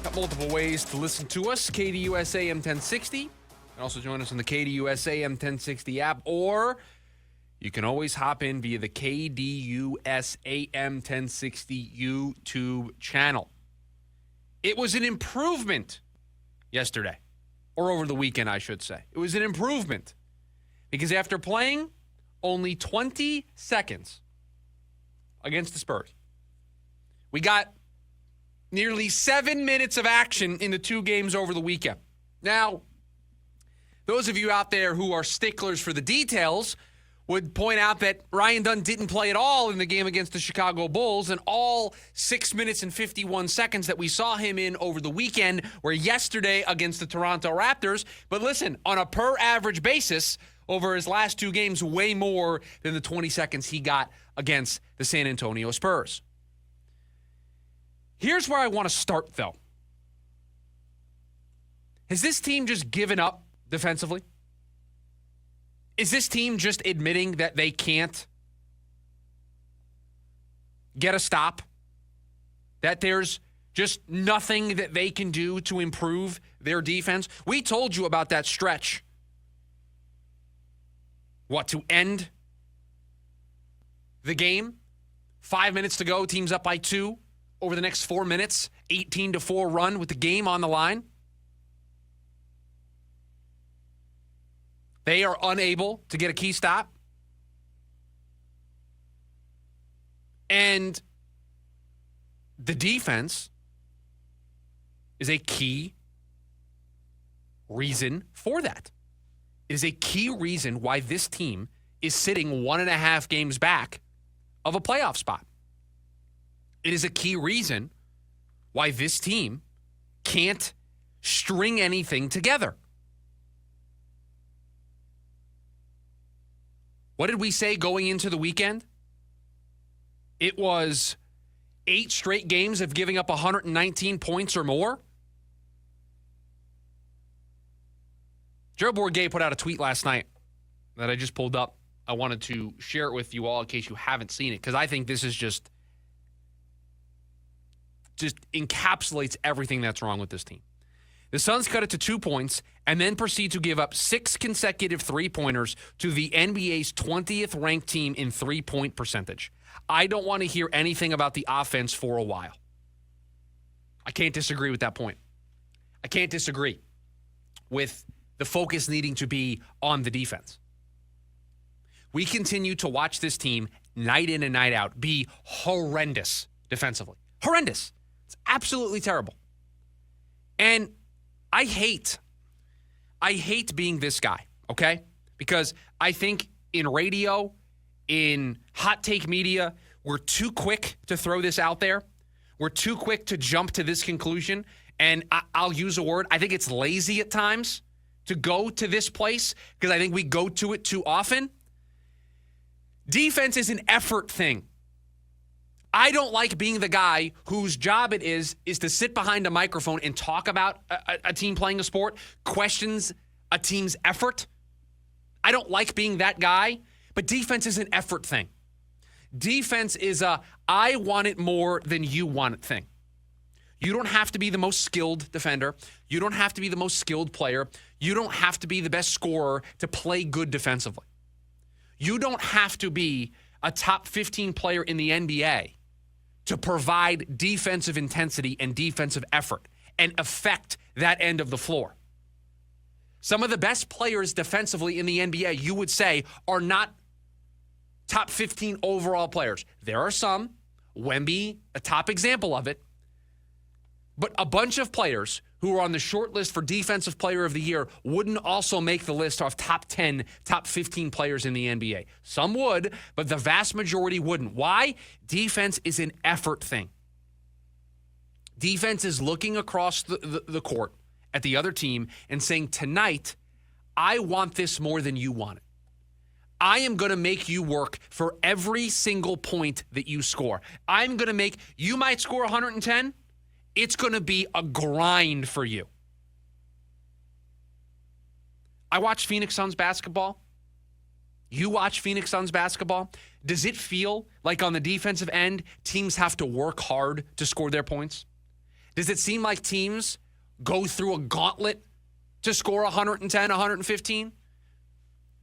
Got multiple ways to listen to us. KDUS AM 1060. You can also join us on the KDUS AM 1060 app, or you can always hop in via the KDUS AM 1060 YouTube channel. It was an improvement yesterday, or over the weekend, I should say. It was an improvement because after playing only 20 seconds against the Spurs, we got nearly 7 minutes of action in the two games over the weekend. Now, those of you out there who are sticklers for the details would point out that Ryan Dunn didn't play at all in the game against the Chicago Bulls, and all 6 minutes and 51 seconds that we saw him in over the weekend were yesterday against the Toronto Raptors. But listen, on a per-average basis, over his last two games, way more than the 20 seconds he got against the San Antonio Spurs. Here's where I want to start, though. Has this team just given up defensively? Is this team just admitting that they can't get a stop? That there's just nothing that they can do to improve their defense? We told you about that stretch. To end the game? 5 minutes to go, team's up by 2. Over the next 4 minutes, 18-4 run with the game on the line. They are unable to get a key stop. And the defense is a key reason for that. It is a key reason why this team is sitting 1.5 games back of a playoff spot. It is a key reason why this team can't string anything together. What did we say going into the weekend? It was 8 straight games of giving up 119 points or more. Joe Bourget put out a tweet last night that I just pulled up. I wanted to share it with you all in case you haven't seen it, because I think this is just encapsulates everything that's wrong with this team. The Suns cut it to 2 points and then proceed to give up 6 consecutive three-pointers to the NBA's 20th ranked team in three-point percentage. I don't want to hear anything about the offense for a while. I can't disagree with that point. I can't disagree with the focus needing to be on the defense. We continue to watch this team night in and night out be horrendous defensively. Horrendous. It's absolutely terrible. And I hate being this guy, okay? Because I think in radio, in hot take media, we're too quick to throw this out there. We're too quick to jump to this conclusion. And I'll use a word. I think it's lazy at times to go to this place because I think we go to it too often. Defense is an effort thing. I don't like being the guy whose job it is to sit behind a microphone and talk about a team playing a sport, questions a team's effort. I don't like being that guy, but defense is an effort thing. Defense is a I want it more than you want it thing. You don't have to be the most skilled defender. You don't have to be the most skilled player. You don't have to be the best scorer to play good defensively. You don't have to be a top 15 player in the NBA to provide defensive intensity and defensive effort and affect that end of the floor. Some of the best players defensively in the NBA, you would say, are not top 15 overall players. There are some, Wemby, a top example of it, but a bunch of players who are on the short list for Defensive Player of the Year wouldn't also make the list of top 10, top 15 players in the NBA. Some would, but the vast majority wouldn't. Why? Defense is an effort thing. Defense is looking across the court at the other team and saying, tonight, I want this more than you want it. I am going to make you work for every single point that you score. I'm going to make, you might score 110. It's going to be a grind for you. I watch Phoenix Suns basketball. You watch Phoenix Suns basketball. Does it feel like on the defensive end, teams have to work hard to score their points? Does it seem like teams go through a gauntlet to score 110, 115?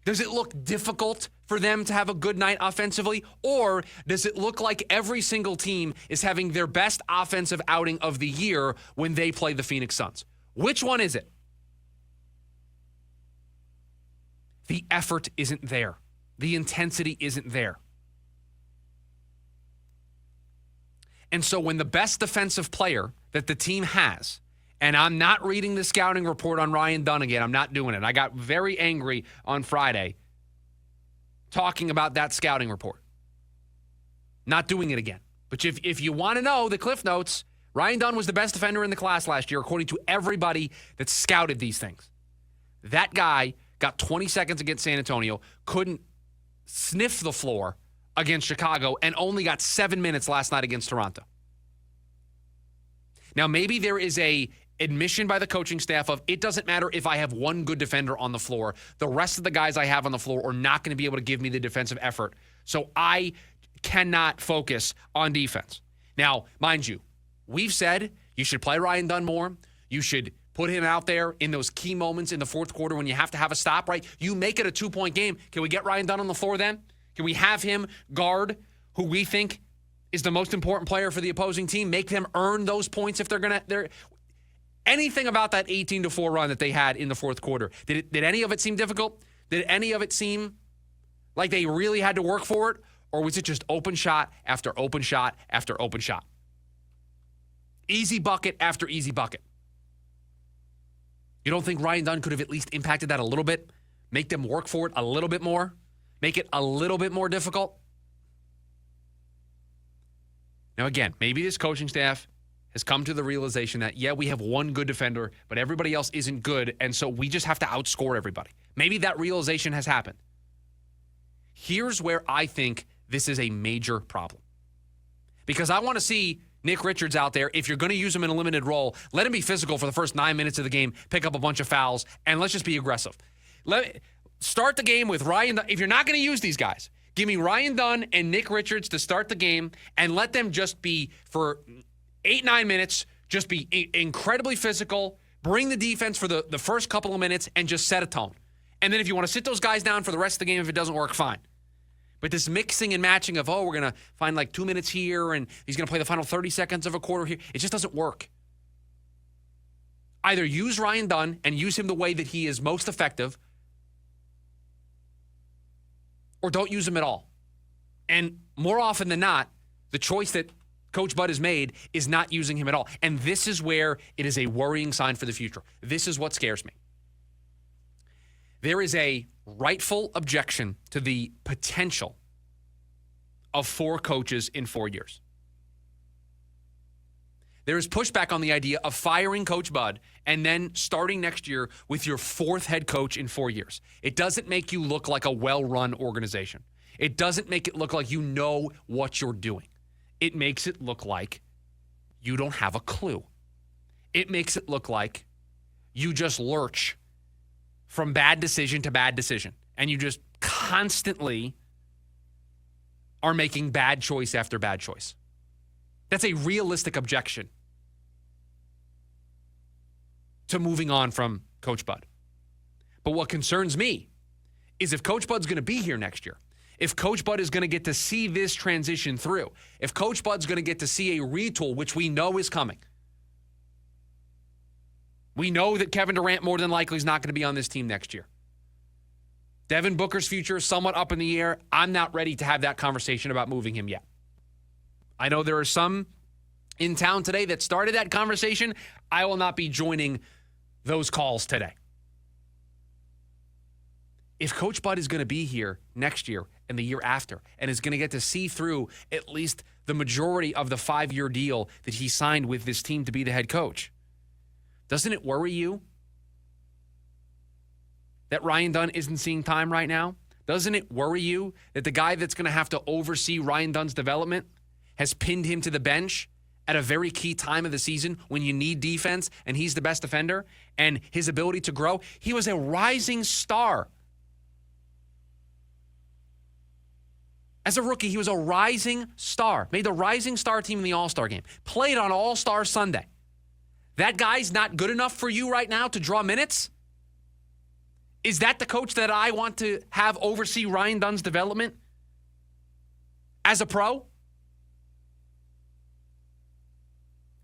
Does it look difficult for them to have a good night offensively? Or does it look like every single team is having their best offensive outing of the year when they play the Phoenix Suns? Which one is it? The effort isn't there. The intensity isn't there. And so when the best defensive player that the team has, and I'm not reading the scouting report on Ryan Dunn again, I'm not doing it. I got very angry on Friday talking about that scouting report. Not doing it again. But if you want to know the Cliff Notes, Ryan Dunn was the best defender in the class last year, according to everybody that scouted these things. That guy got 20 seconds against San Antonio, couldn't sniff the floor against Chicago, and only got 7 minutes last night against Toronto. Now, maybe there is a admission by the coaching staff of it doesn't matter if I have one good defender on the floor. The rest of the guys I have on the floor are not going to be able to give me the defensive effort. So I cannot focus on defense. Now, mind you, we've said you should play Ryan Dunn more. You should put him out there in those key moments in the fourth quarter when you have to have a stop, right? You make it a 2-point game. Can we get Ryan Dunn on the floor then? Can we have him guard who we think is the most important player for the opposing team? Make them earn those points if they're anything about that 18-4 run that they had in the fourth quarter. Did any of it seem difficult? Did any of it seem like they really had to work for it? Or was it just open shot after open shot after open shot? Easy bucket after easy bucket. You don't think Ryan Dunn could have at least impacted that a little bit? Make them work for it a little bit more? Make it a little bit more difficult? Now, again, maybe this coaching staff has come to the realization that, yeah, we have one good defender, but everybody else isn't good, and so we just have to outscore everybody. Maybe that realization has happened. Here's where I think this is a major problem. Because I want to see Nick Richards out there. If you're going to use him in a limited role, let him be physical for the first 9 minutes of the game, pick up a bunch of fouls, and let's just be aggressive. Start the game with Ryan Dunn. If you're not going to use these guys, give me Ryan Dunn and Nick Richards to start the game and let them just be, for 8-9 minutes, just be incredibly physical, bring the defense for the first couple of minutes, and just set a tone. And then if you want to sit those guys down for the rest of the game, if it doesn't work, fine. But this mixing and matching of, we're going to find like 2 minutes here, and he's going to play the final 30 seconds of a quarter here, it just doesn't work. Either use Ryan Dunn and use him the way that he is most effective, or don't use him at all. And more often than not, the choice that Coach Bud has made is not using him at all. And this is where it is a worrying sign for the future. This is what scares me. There is a rightful objection to the potential of 4 coaches in 4 years. There is pushback on the idea of firing Coach Bud and then starting next year with your 4th head coach in 4 years. It doesn't make you look like a well-run organization. It doesn't make it look like you know what you're doing. It makes it look like you don't have a clue. It makes it look like you just lurch from bad decision to bad decision, and you just constantly are making bad choice after bad choice. That's a realistic objection to moving on from Coach Bud. But what concerns me is if Coach Bud's going to be here next year, if Coach Bud is going to get to see this transition through, if Coach Bud's going to get to see a retool, which we know is coming. We know that Kevin Durant more than likely is not going to be on this team next year. Devin Booker's future is somewhat up in the air. I'm not ready to have that conversation about moving him yet. I know there are some in town today that started that conversation. I will not be joining those calls today. If Coach Bud is going to be here next year and the year after and is going to get to see through at least the majority of the 5-year deal that he signed with this team to be the head coach, doesn't it worry you that Ryan Dunn isn't seeing time right now? Doesn't it worry you that the guy that's going to have to oversee Ryan Dunn's development has pinned him to the bench at a very key time of the season when you need defense and he's the best defender and his ability to grow? He was a rising star. As a rookie, he was a rising star. Made the rising star team in the All-Star game. Played on All-Star Sunday. That guy's not good enough for you right now to draw minutes? Is that the coach that I want to have oversee Ryan Dunn's development as a pro?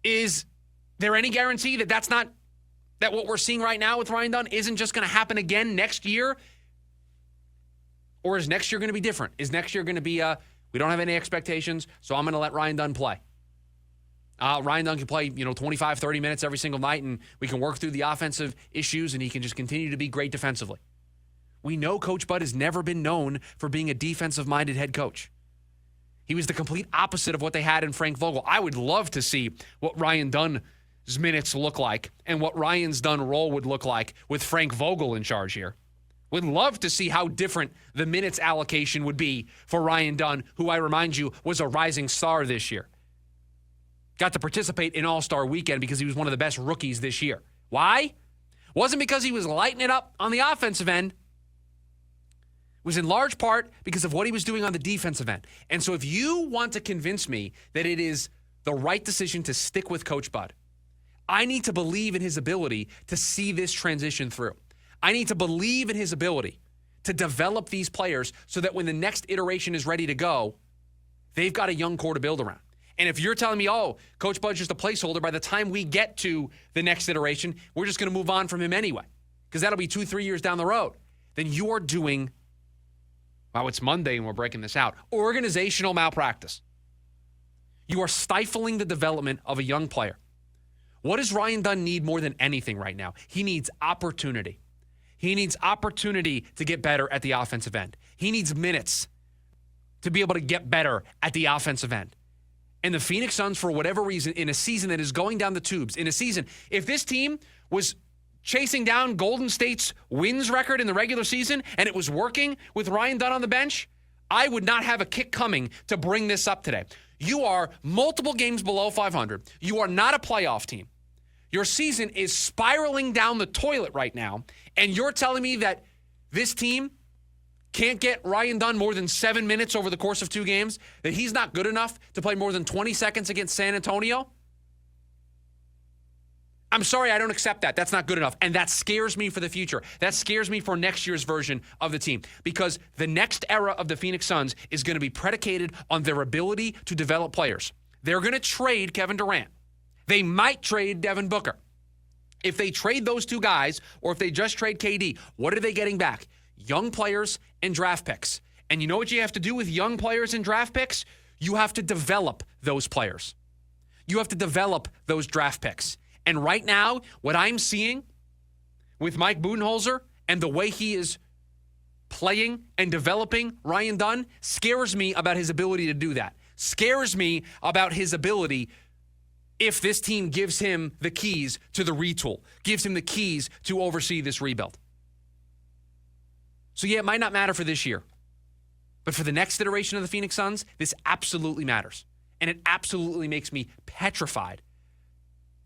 Is there any guarantee that that what we're seeing right now with Ryan Dunn isn't just going to happen again next year? Or is next year going to be different? Is next year going to be, we don't have any expectations, so I'm going to let Ryan Dunn play? Ryan Dunn can play, 25, 30 minutes every single night, and we can work through the offensive issues, and he can just continue to be great defensively. We know Coach Bud has never been known for being a defensive-minded head coach. He was the complete opposite of what they had in Frank Vogel. I would love to see what Ryan Dunn's minutes look like and what Ryan's Dunn role would look like with Frank Vogel in charge here. Would love to see how different the minutes allocation would be for Ryan Dunn, who I remind you was a rising star this year. Got to participate in All-Star Weekend because he was one of the best rookies this year. Why? Wasn't because he was lighting it up on the offensive end. It was in large part because of what he was doing on the defensive end. And so if you want to convince me that it is the right decision to stick with Coach Bud, I need to believe in his ability to see this transition through. I need to believe in his ability to develop these players so that when the next iteration is ready to go, they've got a young core to build around. And if you're telling me, Coach Bud's just a placeholder, by the time we get to the next iteration, we're just going to move on from him anyway, because that'll be 2-3 years down the road, then you are doing, it's Monday and we're breaking this out, organizational malpractice. You are stifling the development of a young player. What does Ryan Dunn need more than anything right now? He needs opportunity. He needs opportunity to get better at the offensive end. He needs minutes to be able to get better at the offensive end. And the Phoenix Suns, for whatever reason, in a season that is going down the tubes, if this team was chasing down Golden State's wins record in the regular season and it was working with Ryan Dunn on the bench, I would not have a kick coming to bring this up today. You are multiple games below 500. You are not a playoff team. Your season is spiraling down the toilet right now, and you're telling me that this team can't get Ryan Dunn more than 7 minutes over the course of 2 games, that he's not good enough to play more than 20 seconds against San Antonio? I'm sorry, I don't accept that. That's not good enough. And that scares me for the future. That scares me for next year's version of the team, because the next era of the Phoenix Suns is going to be predicated on their ability to develop players. They're going to trade Kevin Durant. They might trade Devin Booker. If they trade those 2 guys, or if they just trade KD, what are they getting back? Young players and draft picks. And you know what you have to do with young players and draft picks? You have to develop those players. You have to develop those draft picks. And right now, what I'm seeing with Mike Budenholzer and the way he is playing and developing Ryan Dunn scares me about his ability to do that. Scares me about his ability, if this team gives him the keys to the retool, gives him the keys to oversee this rebuild. So, yeah, it might not matter for this year. But for the next iteration of the Phoenix Suns, this absolutely matters. And it absolutely makes me petrified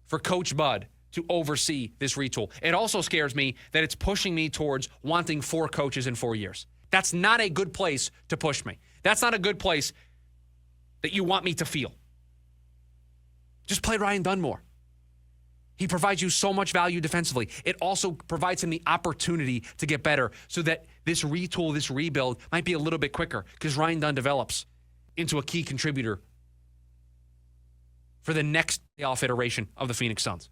for Coach Bud to oversee this retool. It also scares me that it's pushing me towards wanting 4 coaches in 4 years. That's not a good place to push me. That's not a good place that you want me to feel. Just play Ryan Dunn more. He provides you so much value defensively. It also provides him the opportunity to get better so that this retool, this rebuild might be a little bit quicker, because Ryan Dunn develops into a key contributor for the next playoff iteration of the Phoenix Suns.